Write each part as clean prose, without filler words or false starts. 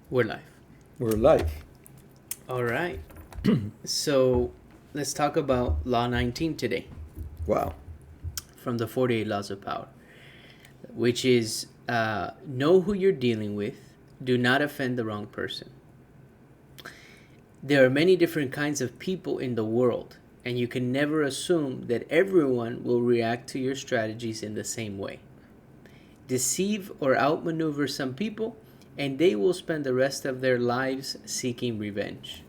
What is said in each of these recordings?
We're live. We're live. All right. So let's talk about Law 19 today Wow. from the 48 Laws of Power, which is know who you're dealing with, do not offend the wrong person. There are many different kinds of people in the world, and you can never assume that everyone will react to your strategies in the same way. Deceive or outmaneuver some people, and they will spend the rest of their lives seeking revenge.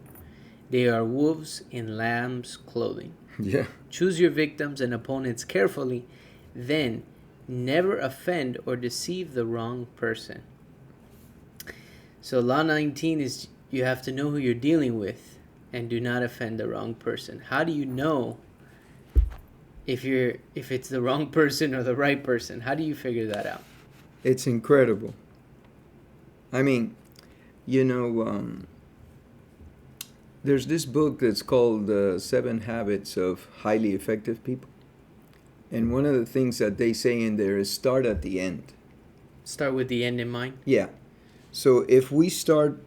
They are wolves in lamb's clothing. Yeah. Choose your victims and opponents carefully, then never offend or deceive the wrong person. So Law 19 is you have to know who you're dealing with and do not offend the wrong person. How do you know if it's the wrong person or the right person? How do you figure that out? It's incredible. I mean, you know, there's this book that's called Seven Habits of Highly Effective People. And one of the things that they say in there is start at the end. Start with the end in mind. Yeah. So if we start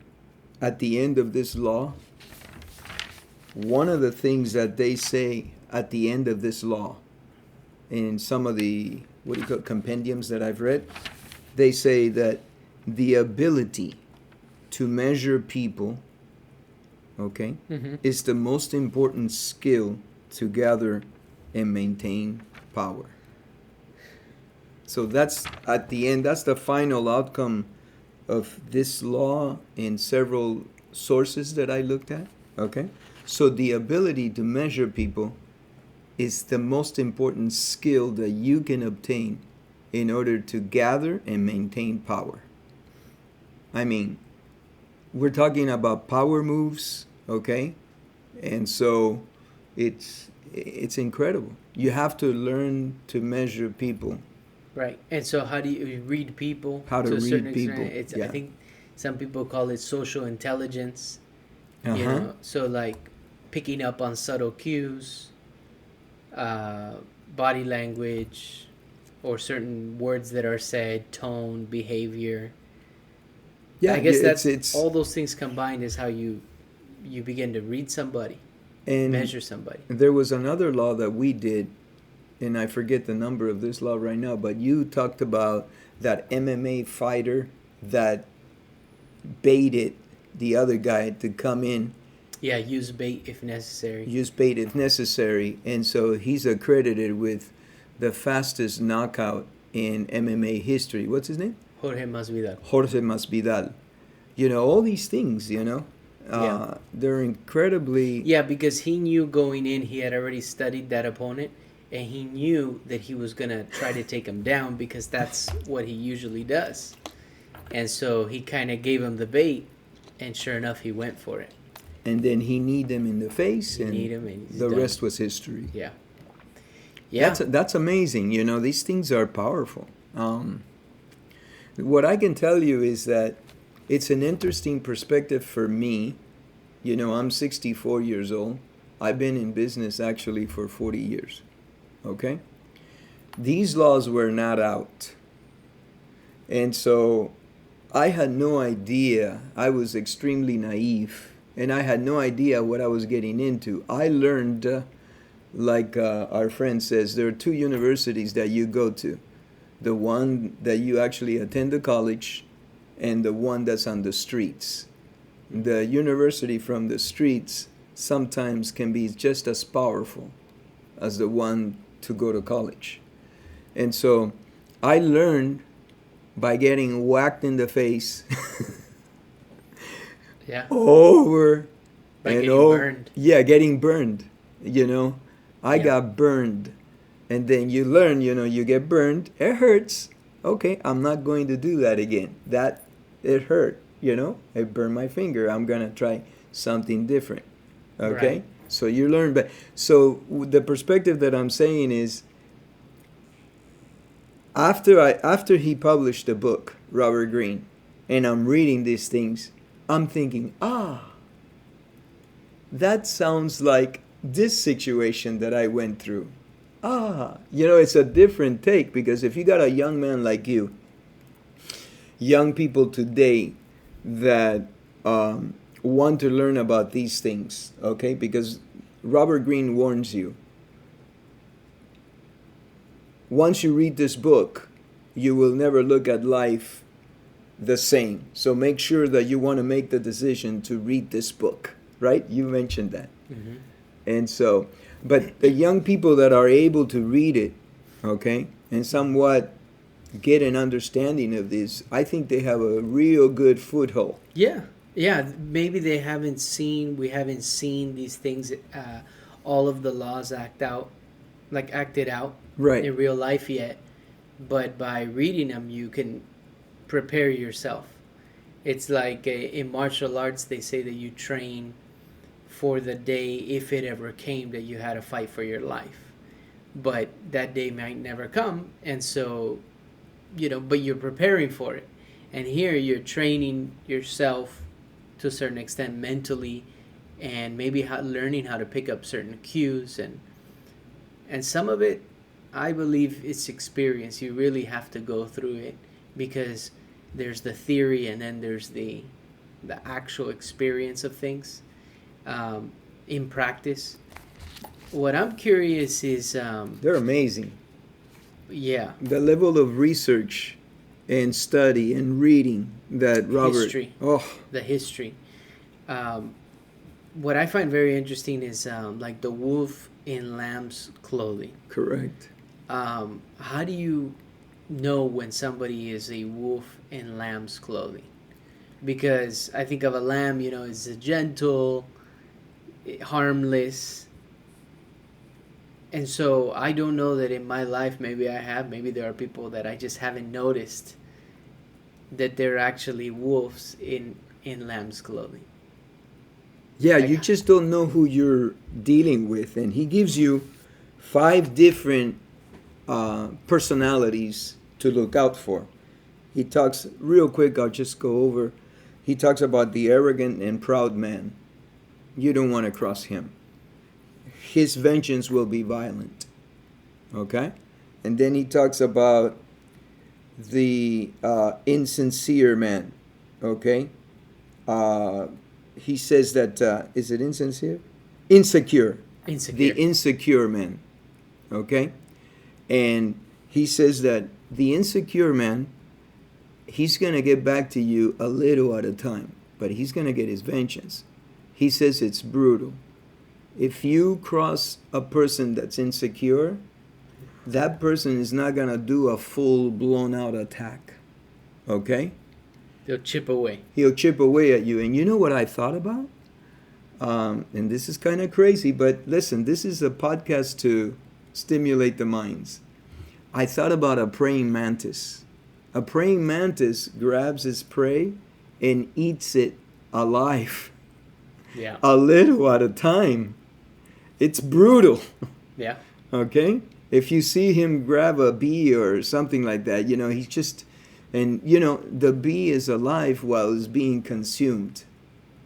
at the end of this law, one of the things that they say at the end of this law, in some of the, compendiums that I've read, they say that the ability to measure people, okay, is the most important skill to gather and maintain power. So that's at the end, that's the final outcome of this law in several sources that I looked at, okay? So the ability to measure people is the most important skill that you can obtain in order to gather and maintain power. I mean, we're talking about power moves, okay? And so it's incredible. You have to learn to measure people. Right. And so how do you read people? How to a certain read people, extent? It's yeah. I think some people call it social intelligence. You Uh-huh. know, so like picking up on subtle cues, body language, or certain words that are said, tone, behavior. Yeah, I guess it's all those things combined is how you begin to read somebody, and measure somebody. there was another law that we did, and I forget the number of this law right now, but you talked about that MMA fighter that baited the other guy to come in, Yeah, use bait if necessary. use bait if necessary, and so he's accredited with the fastest knockout in MMA history. What's his name? Jorge Masvidal. Jorge Masvidal. You know, all these things, Yeah. they're incredibly... Yeah, because he knew going in, he had already studied that opponent, and he knew that he was going to try to take him down because that's what he usually does. And so he kind of gave him the bait, and sure enough, he went for it. And then he kneed him in the face, He and kneed him and he's the done. rest was history. Yeah. Yeah. That's amazing. These things are powerful. What I can tell you is that it's an interesting perspective for me. I'm 64 years old. I've been in business actually for 40 years. Okay? These laws were not out. And so I had no idea. I was extremely naive, and I had no idea what I was getting into. I learned, like our friend says, there are two universities that you go to. The one that you actually attend the college, and the one that's on the streets. The university from the streets sometimes can be just as powerful as the one to go to college. And so I learned by getting whacked in the face Yeah. over By and getting over. burned. Yeah, getting burned. I Yeah. got burned. And then you learn, you get burned. It hurts. Okay, I'm not going to do that again. It hurt, It burned my finger. I'm going to try something different. Okay? Right. So you learn. But so the perspective that I'm saying is, after he published the book, Robert Greene, and I'm reading these things, I'm thinking, that sounds like this situation that I went through. It's a different take, because if you got a young man like you, young people today that want to learn about these things, okay? Because Robert Greene warns you. Once you read this book, you will never look at life the same. So make sure that you want to make the decision to read this book, right? You mentioned that. Mm-hmm. And so, but the young people that are able to read it, okay, and somewhat get an understanding of this, I think they have a real good foothold. Yeah, yeah. Maybe we haven't seen these things, all of the laws acted out Right. in real life yet. But by reading them, you can prepare yourself. It's like in martial arts, they say that you train for the day, if it ever came, that you had to fight for your life. But that day might never come, and so, but you're preparing for it. And here you're training yourself to a certain extent mentally, and maybe learning how to pick up certain cues, and some of it, I believe, it's experience. You really have to go through it, because there's the theory and then there's the actual experience of things in practice. What I'm curious is, They're amazing. yeah, The level of research and study and reading that Robert. history, Oh, the history. What I find very interesting is like the wolf in lamb's clothing. correct. How do you know when somebody is a wolf in lamb's clothing? Because I think of a lamb, is a gentle, harmless. And so I don't know that in my life, maybe there are people that I just haven't noticed that they're actually wolves in lamb's clothing. Yeah, you just don't know who you're dealing with. And he gives you 5 different personalities to look out for. He talks, real quick, I'll just go over. He talks about the arrogant and proud man. You don't want to cross him. His vengeance will be violent. Okay? And then he talks about the insincere man. Okay? He says that, is it insincere? Insecure. The insecure man. Okay? And he says that the insecure man, he's going to get back to you a little at a time, but he's going to get his vengeance. He says it's brutal. If you cross a person that's insecure, that person is not going to do a full blown out attack. Okay? They'll chip away. He'll chip away at you. And you know what I thought about? And this is kind of crazy, but listen, this is a podcast to stimulate the minds. I thought about a praying mantis. A praying mantis grabs its prey and eats it alive. Yeah. A little at a time. It's brutal. Yeah. Okay? If you see him grab a bee or something like that, he's just, and the bee is alive while it's being consumed.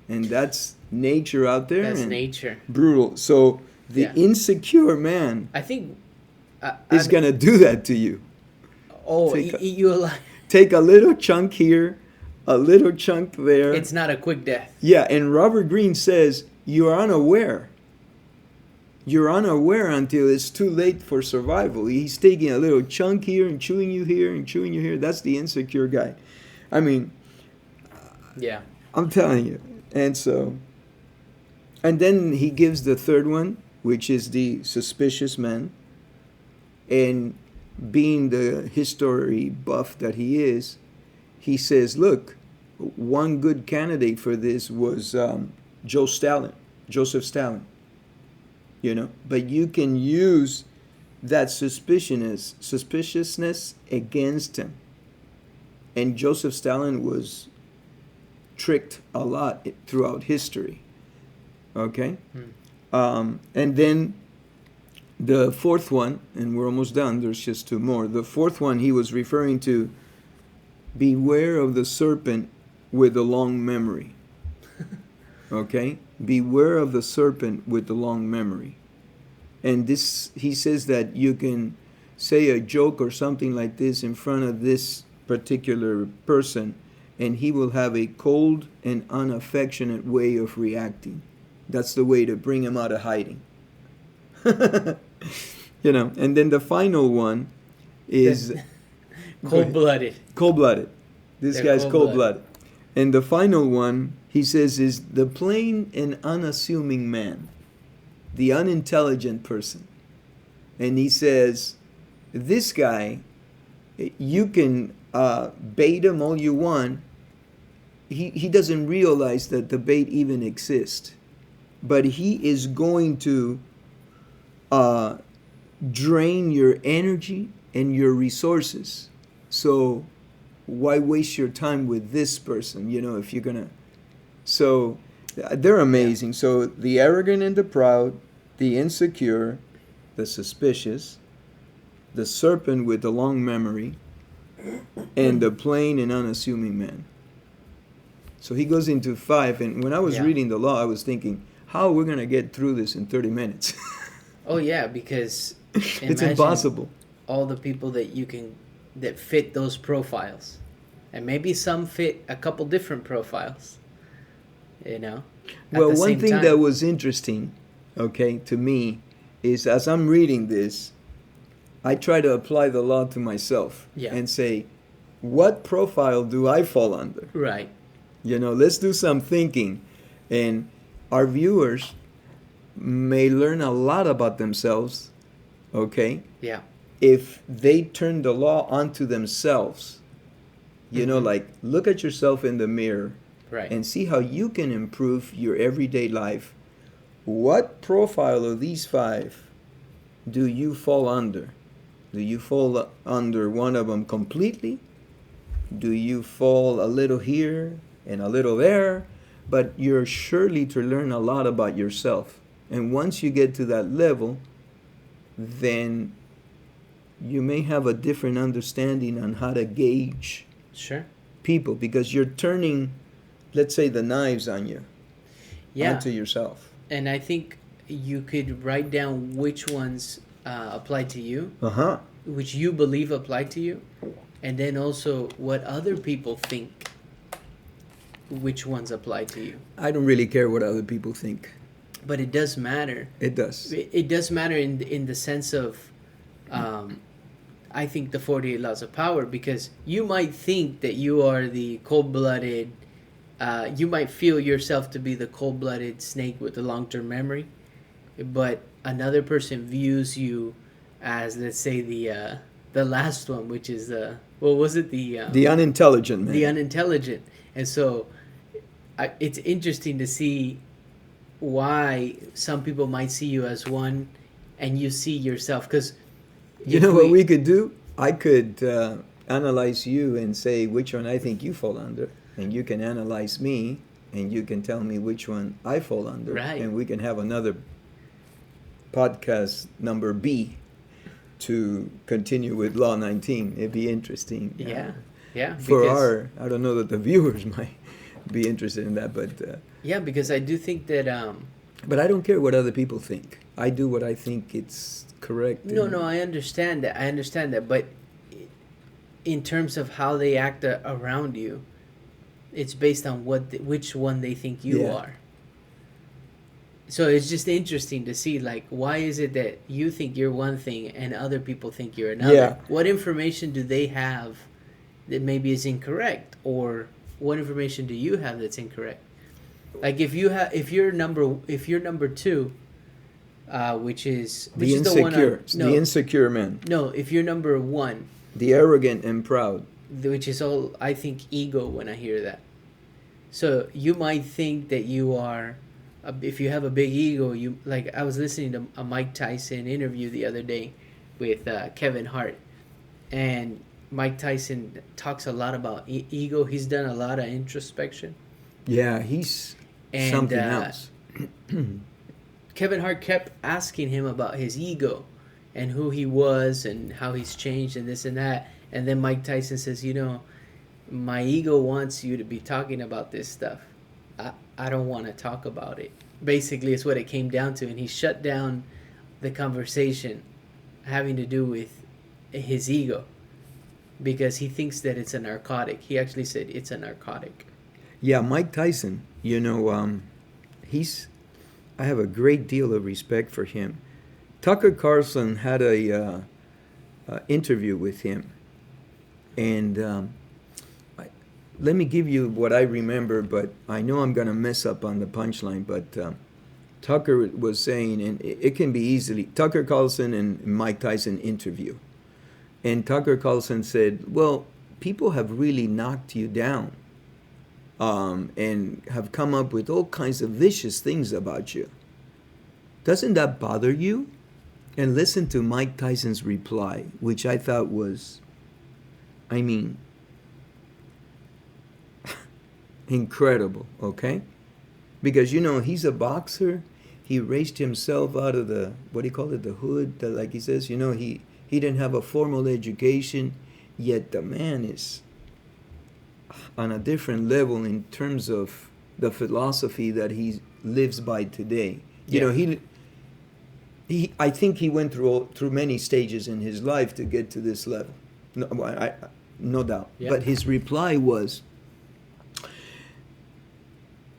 And that's nature out there. That's nature. Brutal. So the insecure man, I think, is going to do that to you. Oh, eat you alive. Take a little chunk here, a little chunk there. It's not a quick death. Yeah, and Robert Greene says you are unaware. You're unaware until it's too late for survival. He's taking a little chunk here and chewing you here and chewing you here. That's the insecure guy. I mean, yeah, I'm telling you. And then he gives the third one, which is the suspicious man. And being the history buff that he is, he says, look, one good candidate for this was Joseph Stalin. But you can use that suspiciousness against him. And Joseph Stalin was tricked a lot throughout history. Okay? And then the fourth one, and we're almost done, there's just 2 more. The fourth one, he was referring to, beware of the serpent with a long memory. Okay? Beware of the serpent with the long memory. And this, he says that you can say a joke or something like this in front of this particular person, and he will have a cold and unaffectionate way of reacting. That's the way to bring him out of hiding. And then the final one is cold-blooded. Cold-blooded. This They're guy's cold-blooded. cold-blooded. And the final one, he says, is the plain and unassuming man, the unintelligent person. And he says, this guy, you can bait him all you want. He doesn't realize that the bait even exists. But he is going to drain your energy and your resources. So why waste your time with this person, if you're going to... So they're amazing. Yeah. So the arrogant and the proud, the insecure, the suspicious, the serpent with the long memory, and the plain and unassuming man. So he goes into 5, and when I was reading the law, I was thinking, how are we going to get through this in 30 minutes? Oh yeah, because it's impossible. All the people that fit those profiles, and maybe some fit a couple different profiles. Well, one thing that was interesting, to me, is as I'm reading this, I try to apply the law to myself and say, what profile do I fall under? Right. Let's do some thinking. And our viewers may learn a lot about themselves, Yeah. if they turn the law onto themselves. Like, look at yourself in the mirror. Right. And see how you can improve your everyday life. What profile of these 5 do you fall under? Do you fall under one of them completely? Do you fall a little here and a little there? But you're surely to learn a lot about yourself. And once you get to that level, then you may have a different understanding on how to gauge people, because you're turning, let's say, the knives on you onto yourself. And I think you could write down which ones apply to you, which you believe apply to you, and then also what other people think, which ones apply to you. I don't really care what other people think. But it does matter. It does. It does matter in the sense of, I think, the 48 Laws of Power, because you might think that you are the cold-blooded, you might feel yourself to be the cold-blooded snake with the long-term memory, but another person views you as, let's say, the last one, which is the unintelligent man. The unintelligent. And so it's interesting to see why some people might see you as one and you see yourself, because what we could do? I could analyze you and say which one I think you fall under, and you can analyze me and you can tell me which one I fall under, right. And we can have another podcast number B to continue with Law 19. It'd be interesting. For I don't know that the viewers might be interested in that, but because I do think that but I don't care what other people think. I do what I think it's correct. No, I understand that, but in terms of how they act around you, it's based on which one they think you are. So it's just interesting to see, like, why is it that you think you're one thing and other people think you're another? Yeah. What information do they have that maybe is incorrect, or what information do you have that's incorrect? Like, if you're number 2, which is the insecure man. No, if you're number 1, the arrogant and proud, which is all, I think, ego when I hear that. So you might think that you are, if you have a big ego, you, like, I was listening to a Mike Tyson interview the other day with Kevin Hart, and Mike Tyson talks a lot about ego. He's done a lot of introspection. Yeah, he's something else. Kevin Hart kept asking him about his ego and who he was and how he's changed and this and that. And then Mike Tyson says, my ego wants you to be talking about this stuff. I don't want to talk about it. Basically, it's what it came down to. And he shut down the conversation having to do with his ego. because he thinks that it's a narcotic. He actually said it's a narcotic. Yeah, Mike Tyson, he's, I have a great deal of respect for him. Tucker Carlson had a interview with him, and let me give you what I remember, but I know I'm going to mess up on the punchline, but Tucker was saying, and it can be easily, Tucker Carlson and Mike Tyson interview. And Tucker Carlson said, well, people have really knocked you down and have come up with all kinds of vicious things about you. Doesn't that bother you? And listen to Mike Tyson's reply, which I thought was, I mean, incredible, okay? Because, he's a boxer. He raised himself out of the, what do you call it, the hood, like he says, he didn't have a formal education, yet the man is on a different level in terms of the philosophy that he lives by today. I think he went through many stages in his life to get to this level. No doubt. Yeah. But his reply was,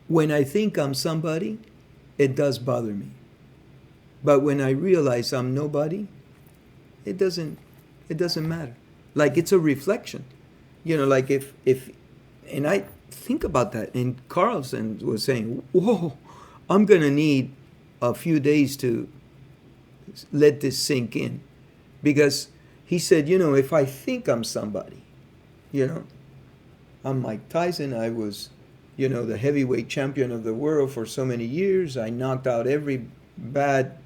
when I think I'm somebody, it does bother me. But when I realize I'm nobody, it doesn't matter. Like, it's a reflection. Like if and I think about that, and Carlson was saying, whoa, I'm going to need a few days to let this sink in. Because he said, if I think I'm somebody, I'm Mike Tyson, I was, the heavyweight champion of the world for so many years, I knocked out every bad,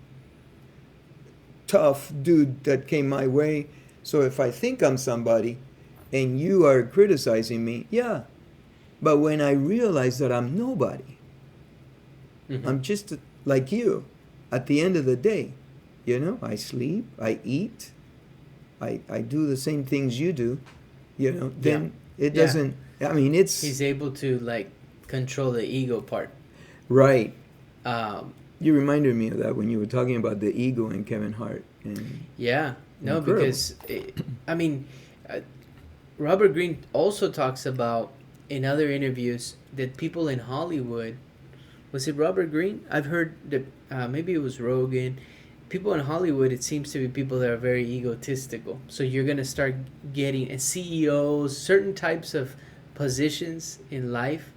tough dude that came my way. So if I think I'm somebody and you are criticizing me, yeah. But when I realize that I'm nobody, I'm just like you at the end of the day. I sleep, I eat, I do the same things you do, then it doesn't, I mean, it's... He's able to, control the ego part. Right. You reminded me of that when you were talking about the ego and Kevin Hart. And yeah. No, incredible. because, Robert Greene also talks about, in other interviews, that people in Hollywood... Was it Robert Greene? I've heard that maybe it was Rogan. People in Hollywood, it seems to be people that are very egotistical. So you're going to start getting CEOs, certain types of positions in life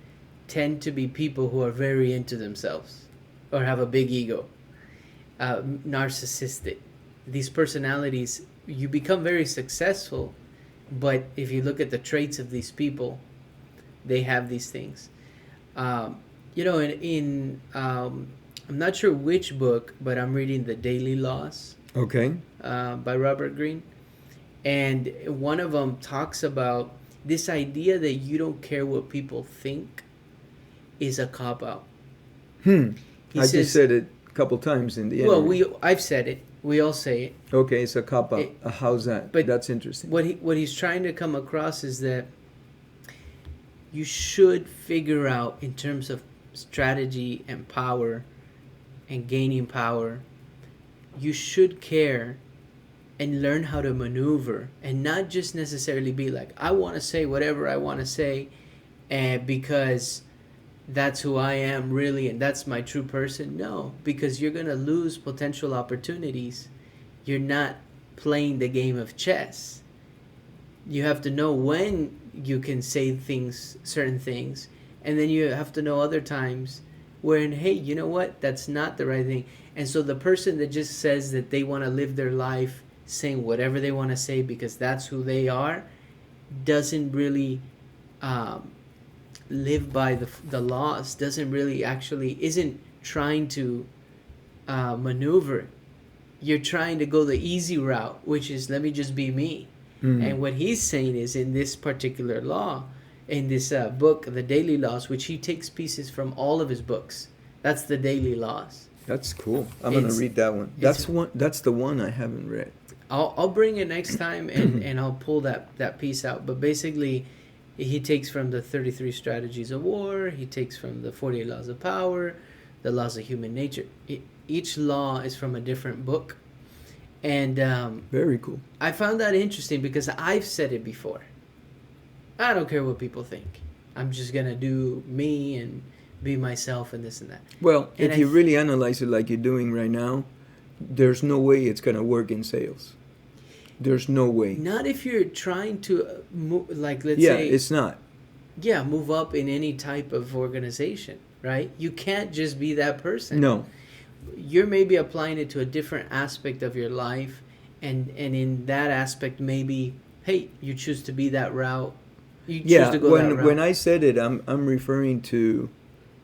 tend to be people who are very into themselves or have a big ego, narcissistic. These personalities, you become very successful, but if you look at the traits of these people, they have these things. I'm not sure which book, but I'm reading The Daily Laws. Okay. By Robert Greene. And one of them talks about this idea that you don't care what people think is a cop-out. I just said it a couple times in the end. Well, I've said it. We all say it. Okay, it's a cop-out. How's that? But that's interesting. What he's trying to come across is that you should figure out, in terms of strategy and power and gaining power, you should care and learn how to maneuver and not just necessarily be like, I want to say whatever I want to say because that's who I am really and that's my true person. No, because you're going to lose potential opportunities. You're not playing the game of chess. You have to know when you can say certain things, and then you have to know other times when, hey, you know what, that's not the right thing. And so the person that just says that they want to live their life saying whatever they want to say because that's who they are doesn't really live by the laws, isn't trying to maneuver. You're trying to go the easy route, which is, let me just be me. And what he's saying is, in this particular law, in this book, The Daily Laws, which he takes pieces from all of his books. That's The Daily Laws. That's cool. I'm going to read that one. That's the one I haven't read. I'll bring it next time and I'll pull that piece out. But basically, he takes from the 33 Strategies of War. He takes from the 48 Laws of Power, the Laws of Human Nature. Each law is from a different book. And Very cool. I found that interesting because I've said it before. I don't care what people think. I'm just gonna do me and be myself and this and that. Well, And if you really analyze it like you're doing right now, there's no way it's going to work in sales. There's no way. Not if you're trying to like, let's Yeah, say, it's not. yeah, move up in any type of organization, right? You can't just be that person. No. You're maybe applying it to a different aspect of your life, and in that aspect, maybe, hey, you choose to be that route. You choose Yeah, to go that route. when I said it, I'm referring to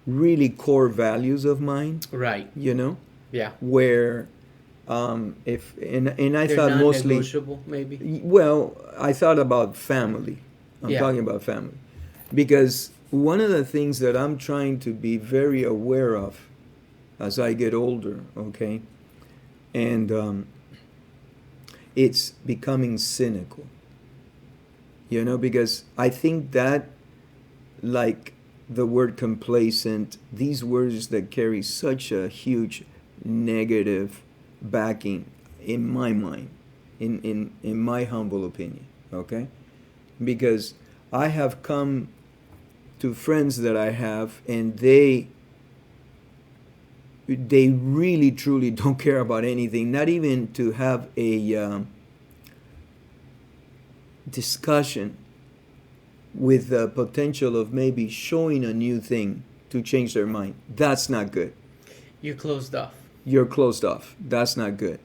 really core values of mine, Right. you know, Yeah. where if and I They're thought mostly, non-negotiable, maybe. well, I thought about family. I'm Yeah. talking about family. Because one of the things that I'm trying to be very aware of as I get older, okay, and it's becoming cynical, you know, because I think that, like the word complacent, these words that carry such a huge negative backing in my mind, in my humble opinion, okay? Because I have come to friends that I have, and they really truly don't care about anything, not even to have a discussion with the potential of maybe showing a new thing to change their mind. That's not good. You're closed off. You're closed off. That's not good.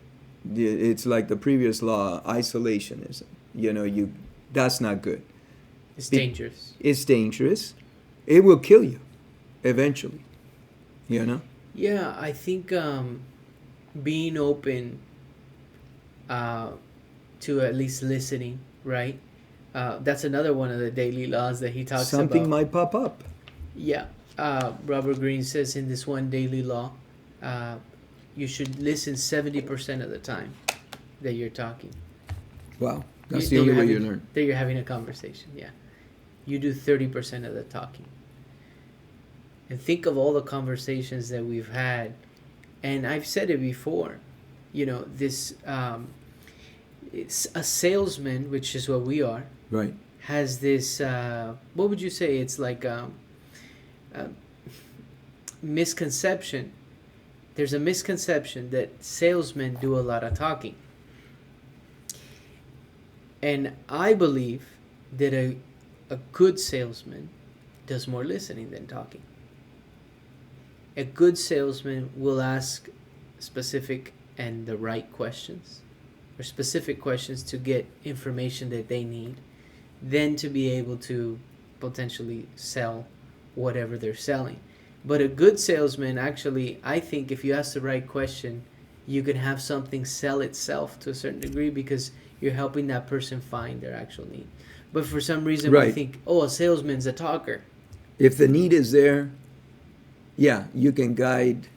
It's like the previous law, isolationism. You know, that's not good. It's dangerous. It's dangerous. It will kill you eventually. You know? Yeah, I think being open to at least listening, right? That's another one of the daily laws that he talks Something about. might pop up. Yeah. Robert Greene says in this one daily law, you should listen 70% of the time that you're talking. Wow. That's the only way you learn. That you're having a conversation, yeah. You do 30% of the talking. And think of all the conversations that we've had. And I've said it before. You know, this, it's a salesman, which is what we are, Right. has this, what would you say? It's like misconception. There's a misconception that salesmen do a lot of talking. And I believe that a good salesman does more listening than talking. A good salesman will ask specific and the right questions, or specific questions to get information that they need, then to be able to potentially sell whatever they're selling. But a good salesman, actually, I think if you ask the right question, you can have something sell itself to a certain degree because you're helping that person find their actual need. But for some reason, we Right. think, oh, a salesman's a talker. If the need is there, yeah, you can guide.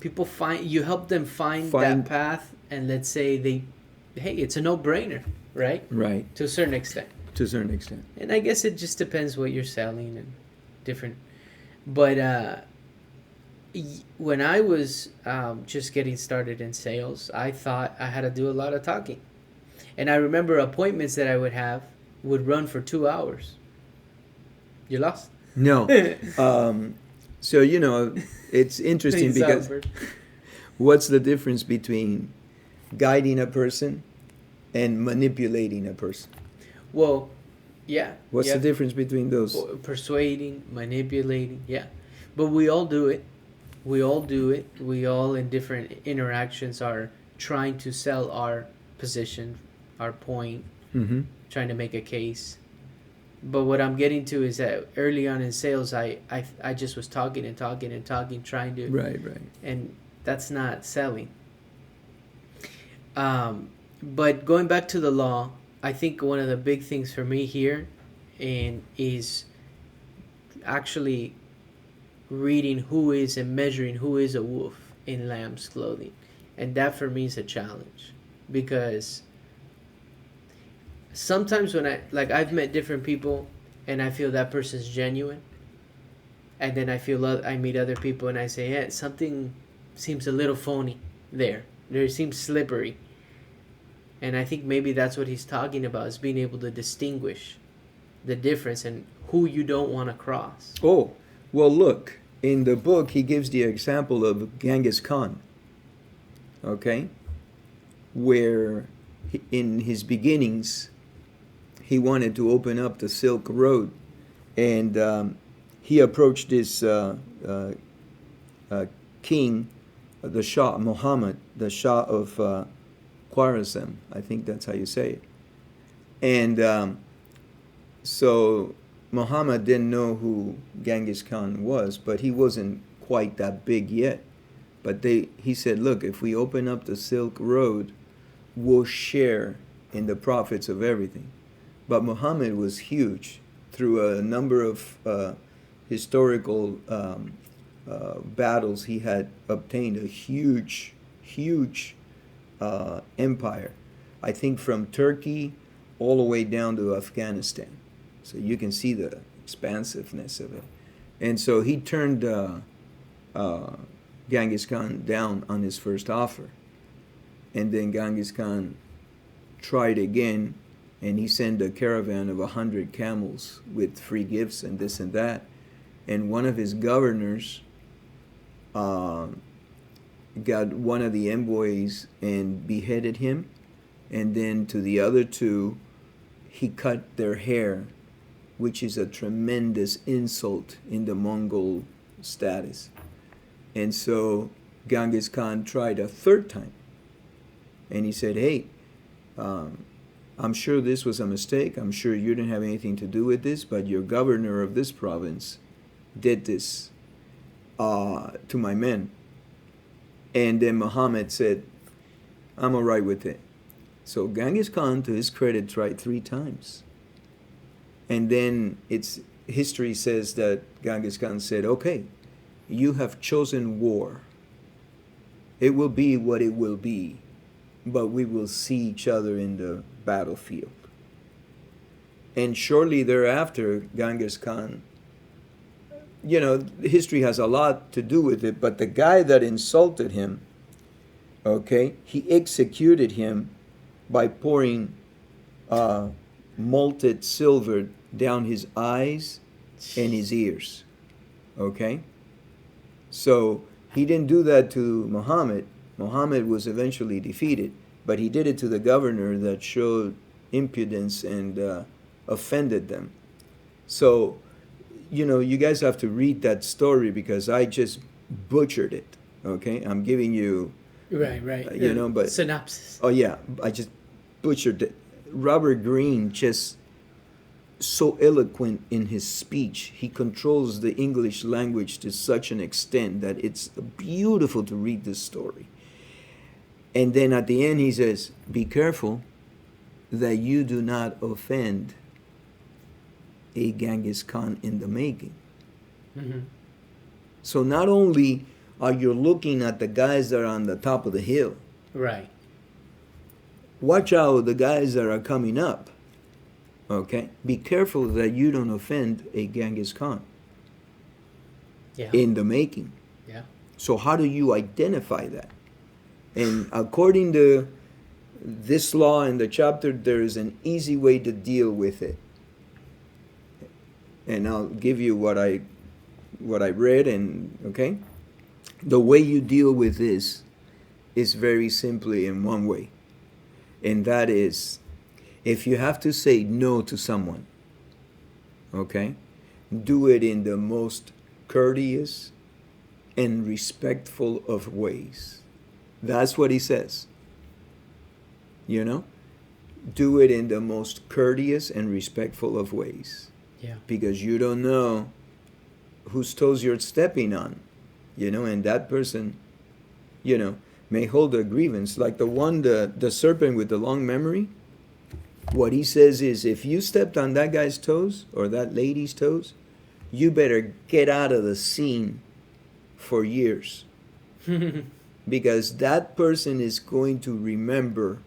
People you help them find that path, and let's say hey, it's a no-brainer, right? Right. To a certain extent. To a certain extent. And I guess it just depends what you're selling and different. But when I was just getting started in sales, I thought I had to do a lot of talking. And I remember appointments that I would run for 2 hours. You lost? No. So, you know, it's interesting Please, because Albert. what's the difference between guiding a person and manipulating a person? Well, yeah. What's the difference between those? Persuading, manipulating, yeah. But we all do it. We all do it. We all, in different interactions, are trying to sell our position, our point, Mm-hmm. trying to make a case. But what I'm getting to is that early on in sales, I just was talking and talking and talking, trying to... Right. And that's not selling. But going back to the law, I think one of the big things for me here is actually reading who is and measuring who is a wolf in lamb's clothing. And that for me is a challenge. Because sometimes when I've met different people and I feel that person's genuine, and then I meet other people and I say, yeah, something seems a little phony there. It seems slippery. And I think maybe that's what he's talking about, is being able to distinguish the difference and who you don't want to cross. Oh, well, look, in the book, he gives the example of Genghis Khan, okay, where in his beginnings, he wanted to open up the Silk Road, and he approached this king, the Shah Muhammad, the Shah of Khwarazm, I think that's how you say it. And so Muhammad didn't know who Genghis Khan was, but he wasn't quite that big yet. But he said, look, if we open up the Silk Road, we'll share in the profits of everything. But Muhammad was huge. Through a number of historical battles, he had obtained a huge empire. I think from Turkey all the way down to Afghanistan. So you can see the expansiveness of it. And so he turned Genghis Khan down on his first offer. And then Genghis Khan tried again, and he sent a caravan of 100 camels with free gifts and this and that. And one of his governors got one of the envoys and beheaded him. And then to the other two, he cut their hair, which is a tremendous insult in the Mongol status. And so Genghis Khan tried a third time. And he said, hey, I'm sure this was a mistake. I'm sure you didn't have anything to do with this, but your governor of this province did this to my men. And then Muhammad said, I'm all right with it. So Genghis Khan, to his credit, tried 3 times. And then history says that Genghis Khan said, okay, you have chosen war. It will be what it will be, but we will see each other in the battlefield. And shortly thereafter, Genghis Khan, history has a lot to do with it, but the guy that insulted him, okay, he executed him by pouring molten silver down his eyes and his ears. Okay? So he didn't do that to Muhammad. Muhammad was eventually defeated, but he did it to the governor that showed impudence and offended them. So, you guys have to read that story because I just butchered it. Okay? I'm giving you... Right. But... Synopsis. Oh, yeah. I just butchered it. Robert Greene just so eloquent in his speech. He controls the English language to such an extent that it's beautiful to read this story. And then at the end he says, be careful that you do not offend a Genghis Khan in the making. Mm-hmm. So not only are you looking at the guys that are on the top of the hill. Right. Watch out the guys that are coming up. Okay? Be careful that you don't offend a Genghis Khan. Yeah. In the making. Yeah. So how do you identify that? And according to this law in the chapter, there is an easy way to deal with it. And I'll give you what I read, and okay? The way you deal with this is very simply in one way. And that is, if you have to say no to someone, okay, do it in the most courteous and respectful of ways. That's what he says. Do it in the most courteous and respectful of ways. Yeah. Because you don't know whose toes you're stepping on, and that person, may hold a grievance. Like the serpent with the long memory. What he says is, if you stepped on that guy's toes or that lady's toes, you better get out of the scene for years. Because that person is going to remember,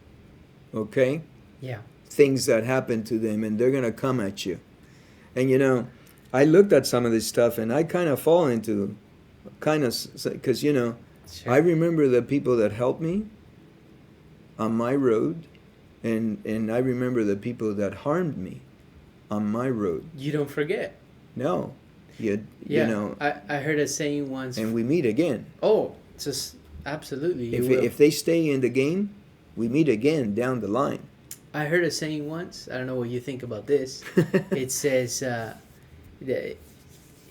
okay? Yeah. Things that happened to them, and they're going to come at you. And, I looked at some of this stuff, and I kind of fall into because, Sure. I remember the people that helped me on my road, And I remember the people that harmed me on my road. You don't forget. No, you know. I heard a saying once. And we meet again. Oh, just absolutely. You will. If they stay in the game, we meet again down the line. I heard a saying once. I don't know what you think about this. It says,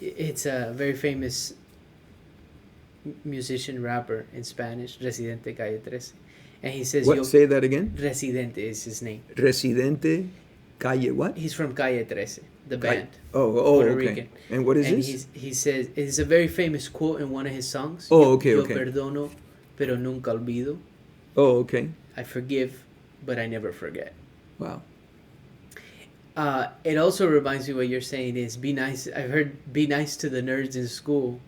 it's a very famous musician rapper in Spanish, Residente Calle 13. And he says, what? Say that again? Residente is his name. Residente Calle what? He's from Calle 13, the band. Oh, Puerto okay. Rican. And what is this? He says, it's a very famous quote in one of his songs. Oh, okay, Yo okay. perdono, pero nunca olvido. Oh, okay. I forgive, but I never forget. Wow. It also reminds me what you're saying is be nice. I've heard be nice to the nerds in school,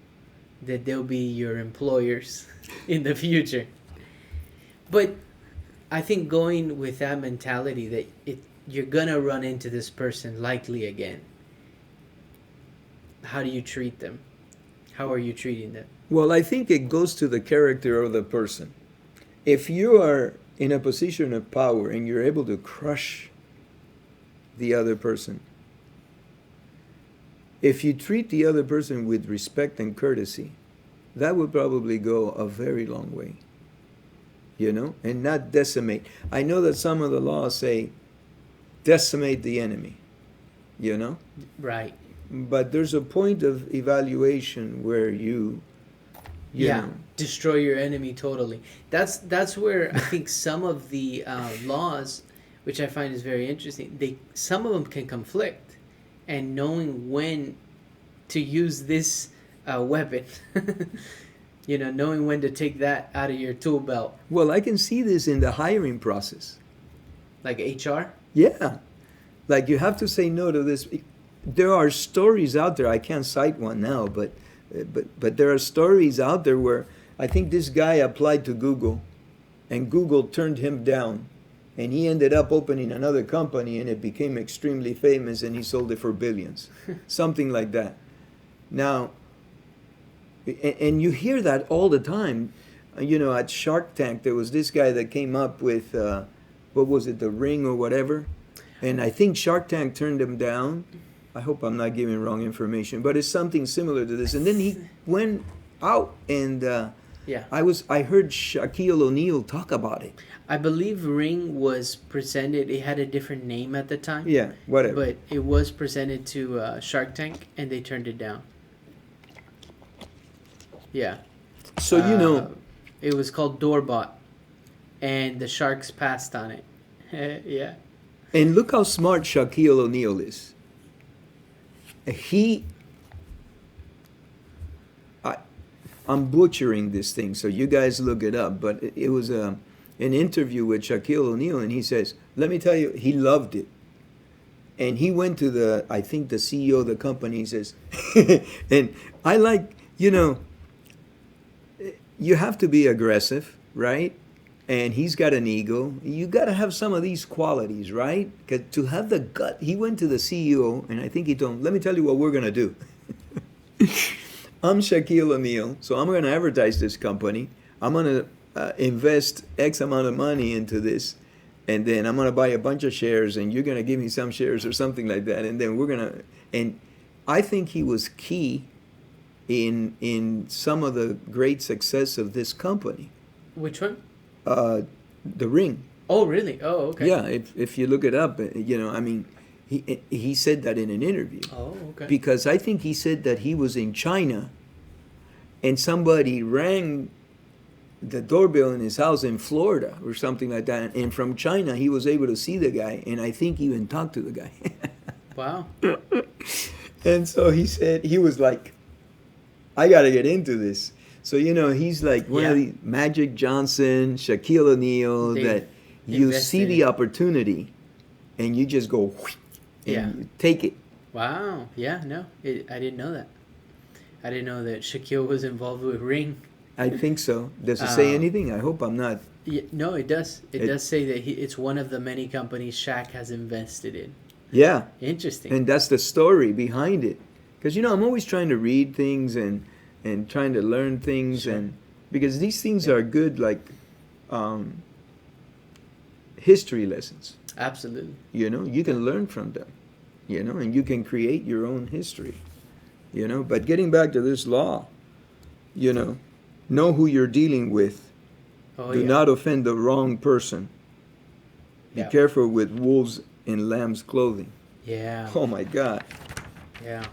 that they'll be your employers in the future. But I think going with that mentality that you're gonna run into this person likely again. How do you treat them? How are you treating them? Well, I think it goes to the character of the person. If you are in a position of power and you're able to crush the other person, if you treat the other person with respect and courtesy, that would probably go a very long way. And not decimate. I know that some of the laws say decimate the enemy, Right. But there's a point of evaluation where you know. Destroy your enemy totally. That's where I think some of the laws, which I find is very interesting, some of them can conflict, and knowing when to use this weapon, knowing when to take that out of your tool belt. Well, I can see this in the hiring process. Like HR? Yeah. Like you have to say no to this. There are stories out there. I can't cite one now, but there are stories out there where I think this guy applied to Google, and Google turned him down, and he ended up opening another company, and it became extremely famous, and he sold it for billions, something like that. Now, and you hear that all the time. At Shark Tank, there was this guy that came up with, what was it, The Ring or whatever, and I think Shark Tank turned him down. I hope I'm not giving wrong information, but it's something similar to this. And then he went out, and I heard Shaquille O'Neal talk about it. I believe Ring was presented. It had a different name at the time. Yeah, whatever. But it was presented to Shark Tank, and they turned it down. Yeah. So it was called Doorbot, and the Sharks passed on it. Yeah. And look how smart Shaquille O'Neal is. I'm butchering this thing, so you guys look it up, but it was an interview with Shaquille O'Neal, and he says, let me tell you, he loved it. And he went to I think the CEO of the company, he says, and I like, you have to be aggressive, right? And he's got an ego. You got to have some of these qualities, right? 'Cause to have the gut, he went to the CEO, and I think he told him, let me tell you what we're going to do. I'm Shaquille O'Neal, so I'm going to advertise this company. I'm going to invest X amount of money into this, and then I'm going to buy a bunch of shares, and you're going to give me some shares or something like that, and then we're going to... And I think he was key in some of the great success of this company. Which one? The Ring. Oh, really? Oh, okay. Yeah, if you look it up, he said that in an interview. Oh, okay. Because I think he said that he was in China, and somebody rang the doorbell in his house in Florida or something like that, and from China he was able to see the guy, and I think even talk to the guy. Wow. And so he said, he was like, I got to get into this. So, he's like one of the Magic Johnson, Shaquille O'Neal, that you see the opportunity and you just go, and you take it. Wow. Yeah, no, I didn't know that. I didn't know that Shaquille was involved with Ring. I think so. Does it say anything? I hope I'm not. Yeah, no, it does. It does say that it's one of the many companies Shaq has invested in. Yeah. Interesting. And that's the story behind it. Because, I'm always trying to read things and trying to learn things, sure. and because these things are good, like history lessons. Absolutely. You know, you can learn from them. You know, and you can create your own history. You know, but getting back to this law, you know who you're dealing with. Oh, Do yeah. not offend the wrong person. Be Yeah. careful with wolves in lamb's clothing. Yeah. Oh my God. Yeah.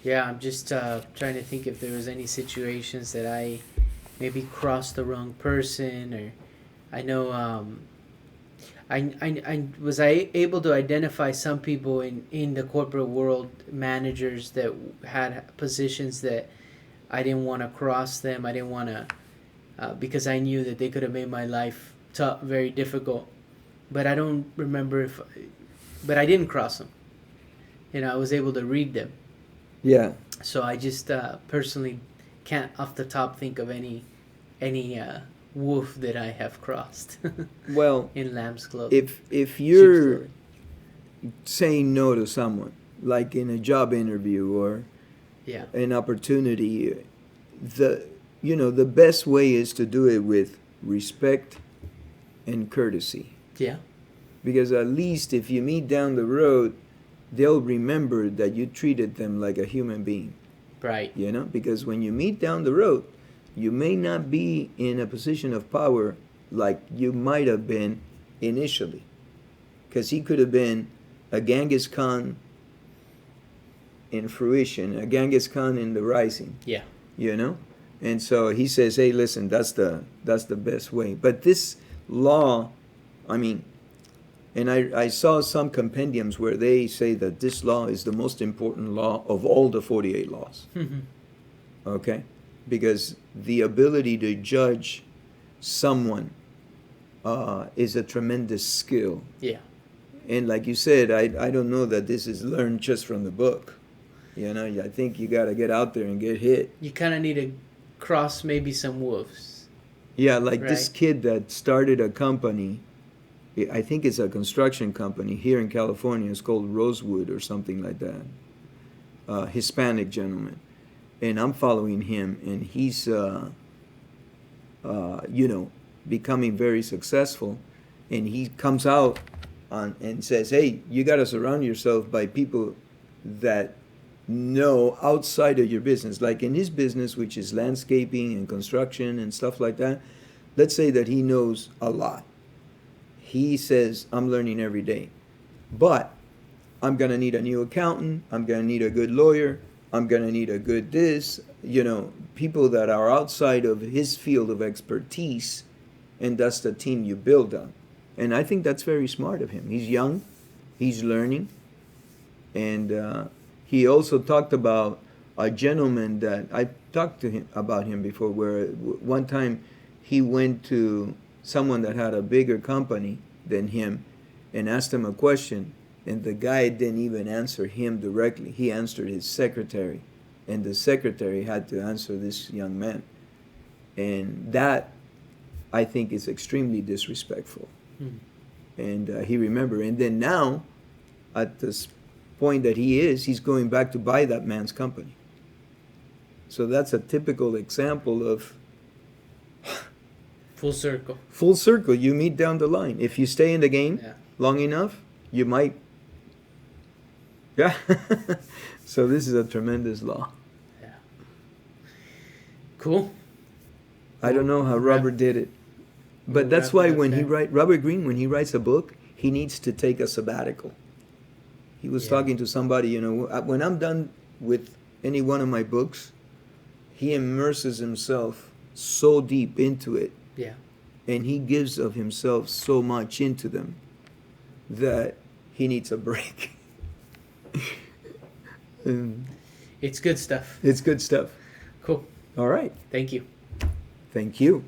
Yeah, I'm just trying to think if there was any situations that I maybe crossed the wrong person, or I know I was I able to identify some people in the corporate world, managers that had positions that I didn't want to cross them. I didn't want to because I knew that they could have made my life tough, very difficult. But I don't remember if, but I didn't cross them. You know, I was able to read them. Yeah. So I just personally can't off the top think of any wolf that I have crossed Well, in lamb's clothing. if Sheep's you're clothing. saying no to someone, like in a job interview or Yeah. an opportunity, the best way is to do it with respect and courtesy. Yeah. Because at least if you meet down the road, they'll remember that you treated them like a human being. Right. You know, because when you meet down the road, you may not be in a position of power like you might have been initially. Because he could have been a Genghis Khan in fruition, a Genghis Khan in the rising. Yeah. You know, and so he says, "Hey, listen, that's the best way." But this law, I mean, and I saw some compendiums where they say that this law is the most important law of all the 48 laws. Okay, because the ability to judge someone is a tremendous skill. Yeah. And like you said, I don't know that this is learned just from the book. You know, I think you got to get out there and get hit. You kind of need to cross maybe some wolves. Yeah, like this Right. kid that started a company, I think it's a construction company here in California. It's called Rosewood or something like that. Hispanic gentleman. And I'm following him, and he's, becoming very successful. And he comes out and says, hey, you got to surround yourself by people that know outside of your business. Like in his business, which is landscaping and construction and stuff like that, let's say that he knows a lot. He says, I'm learning every day. But I'm going to need a new accountant. I'm going to need a good lawyer. I'm going to need a good this. People that are outside of his field of expertise, and that's the team you build on. And I think that's very smart of him. He's young. He's learning. And he also talked about a gentleman that I talked to him about him before, where one time he went to someone that had a bigger company than him and asked him a question, and the guy didn't even answer him directly. He answered his secretary, and the secretary had to answer this young man. And that, I think, is extremely disrespectful. And he remembered. And then now, at this point that he's going back to buy that man's company. So that's a typical example of Full circle. full circle. You meet down the line. If you stay in the game Yeah. long enough, you might. Yeah. So this is a tremendous law. Yeah. Cool. I don't know how Robert did it. But We'll that's wrap why it up when there. Robert Greene, when he writes a book, he needs to take a sabbatical. He was Yeah. talking to somebody, when I'm done with any one of my books, he immerses himself so deep into it, Yeah. and he gives of himself so much into them that he needs a break. And It's good stuff. it's good stuff. Cool. All right. Thank you. Thank you.